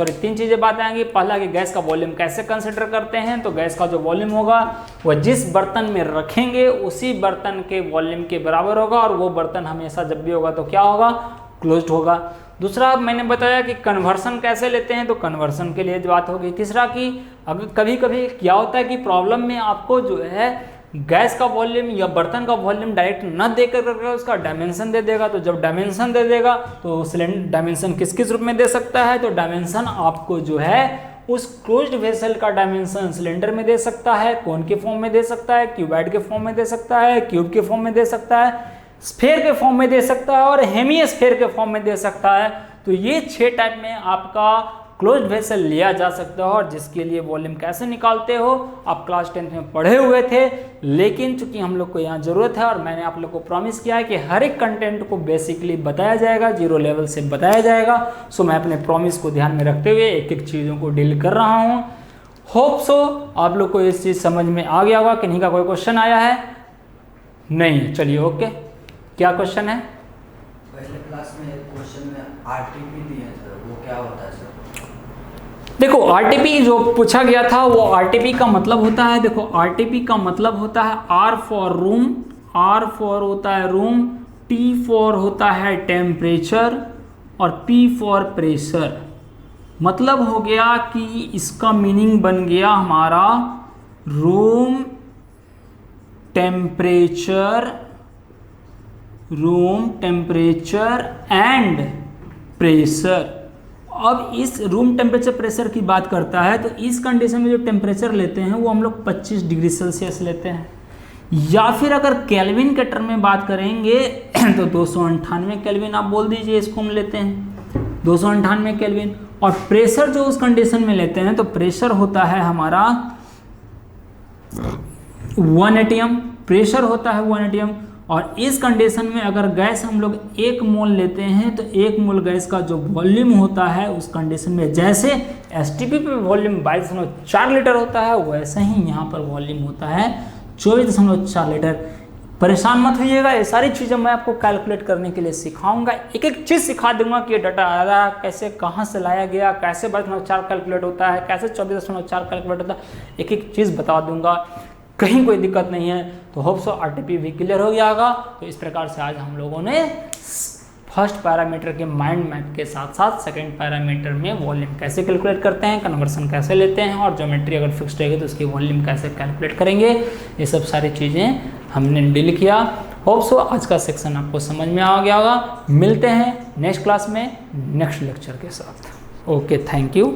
तीन चीज़ें बात आएंगी। पहला कि गैस का वॉल्यूम कैसे कंसिडर करते हैं, तो गैस का जो वॉल्यूम होगा वह जिस बर्तन में रखेंगे उसी बर्तन के वॉल्यूम के बराबर होगा, और वो बर्तन हमेशा जब भी होगा तो क्या होगा, क्लोज्ड होगा। दूसरा मैंने बताया कि कन्वर्सन कैसे लेते हैं, तो कन्वर्सन के लिए बात होगी। तीसरा कि अगर कभी कभी क्या होता है कि प्रॉब्लम में आपको जो है गैस का वॉल्यूम या बर्तन का वॉल्यूम डायरेक्ट न देकर करके उसका डायमेंशन दे देगा, तो जब डायमेंशन दे देगा तो सिलेंडर डायमेंशन किस किस रूप में दे सकता है, तो डायमेंशन आपको जो है उस क्लोज्ड वेसल का डायमेंशन सिलेंडर में दे सकता है, कोन के फॉर्म में दे सकता है, क्यूबाइड के फॉर्म में दे सकता है, क्यूब के फॉर्म में दे सकता है, स्फीयर के फॉर्म में दे सकता है और हेमी स्फीयर के फॉर्म में दे सकता है। तो ये 6 टाइप में आपका क्लोज्ड वेसल लिया जा सकता है, और जिसके लिए वॉल्यूम कैसे निकालते हो आप क्लास 10th में पढ़े हुए थे। लेकिन चूंकि हम लोग को यहाँ जरूरत है और मैंने आप लोग को प्रॉमिस किया है कि हर एक कंटेंट को बेसिकली बताया जाएगा, 0 लेवल से बताया जाएगा। सो मैं अपने प्रॉमिस को ध्यान में रखते हुए एक एक चीज़ों को डील कर रहा हूँ। होप सो आप लोग को इस चीज़ समझ में आ गया होगा। किन्हीं का कोई क्वेश्चन आया है? नहीं, चलिए ओके। क्या क्वेश्चन है? पहले क्लास में एक क्वेश्चन में आरटीपी दिया था, वो क्या होता है सर? देखो आरटीपी जो पूछा गया था वो आरटीपी का मतलब होता है, देखो आरटीपी का मतलब होता है R for room, R for होता है रूम, टी फॉर होता है टेम्परेचर और पी फॉर प्रेशर। मतलब हो गया कि इसका मीनिंग बन गया हमारा room temperature, room temperature and pressure. अब इस रूम टेम्परेचर प्रेशर की बात करता है तो इस कंडीशन में जो टेम्परेचर लेते हैं वो हम लोग 25 डिग्री सेल्सियस लेते हैं, या फिर अगर केल्विन के टर्म में बात करेंगे तो 298 केल्विन आप बोल दीजिए, इसको हम लेते हैं 298 केल्विन। और प्रेशर जो उस कंडीशन में लेते हैं तो प्रेशर होता है हमारा 1 एटीएम, प्रेशर होता है 1 एटीएम। और इस कंडीशन में अगर गैस हम लोग 1 मोल लेते हैं तो 1 मोल गैस का जो वॉल्यूम होता है उस कंडीशन में, जैसे एसटीपी पे वॉल्यूम 22.4 लीटर होता है वैसे ही यहाँ पर वॉल्यूम होता है 24.4 लीटर। परेशान मत होइएगा, ये सारी चीज़ें मैं आपको कैलकुलेट करने के लिए सिखाऊंगा। एक एक चीज़ सिखा दूंगा कि ये डाटा आया कैसे, कहाँ से लाया गया, कैसे 22.4 कैलकुलेट होता है, कैसे 24.4 कैलकुलेट होता है, एक एक चीज़ बता दूंगा, कहीं कोई दिक्कत नहीं है। तो होप सो आरटीपी भी क्लियर हो गया होगा। तो इस प्रकार से आज हम लोगों ने फर्स्ट पैरामीटर के माइंड मैप के साथ साथ सेकंड पैरामीटर में वॉल्यूम कैसे कैलकुलेट करते हैं, कन्वर्सन कैसे लेते हैं और ज्योमेट्री अगर फिक्स्ड रहेगी तो उसकी वॉल्यूम कैसे कैलकुलेट करेंगे, ये सब सारी चीज़ें हमने डील किया। होप सो आज का सेक्शन आपको समझ में आ गया होगा। मिलते हैं नेक्स्ट क्लास में नेक्स्ट लेक्चर के साथ। Okay, thank you.